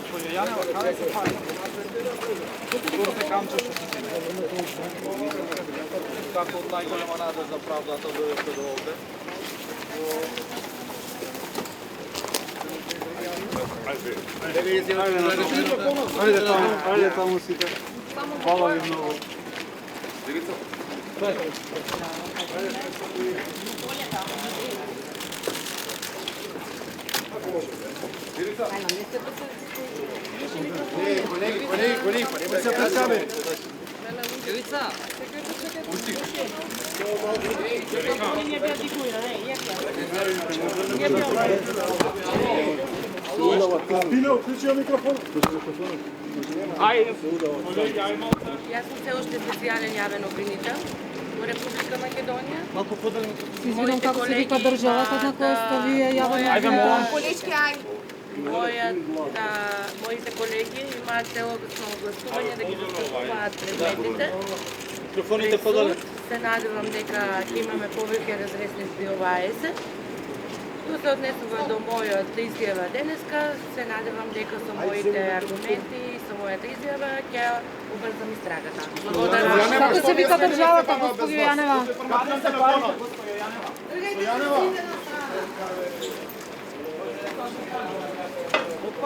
Госпожо Янева, kada se pali? Turte kamčešu se zime. Kako najgoljama nada za pravdu, a to dojete do ovde. Ajde tamo si te. Hvala vi mnogo. Kolegi, se pred kamere. Ivica! Nie wyartykuję, nie Spina, uključio mikrofon. Јас сум се уште специјален јавен обвинител во Република Македонија. Извинам, како се вика државата на која сте вие јавен обвинител? Моите колеги имаат целосно гласување да ги застапуваат предметите. Пред суд се надевам дека ќе имаме повеќе разресници оваа есен. Што се однесува до мојот изјава денеска, се надевам дека со моите аргументи и со мојата изјава ќе убрзам истрагата. Благодарам. Како се вика државата, госпожо Јанева? Janeva.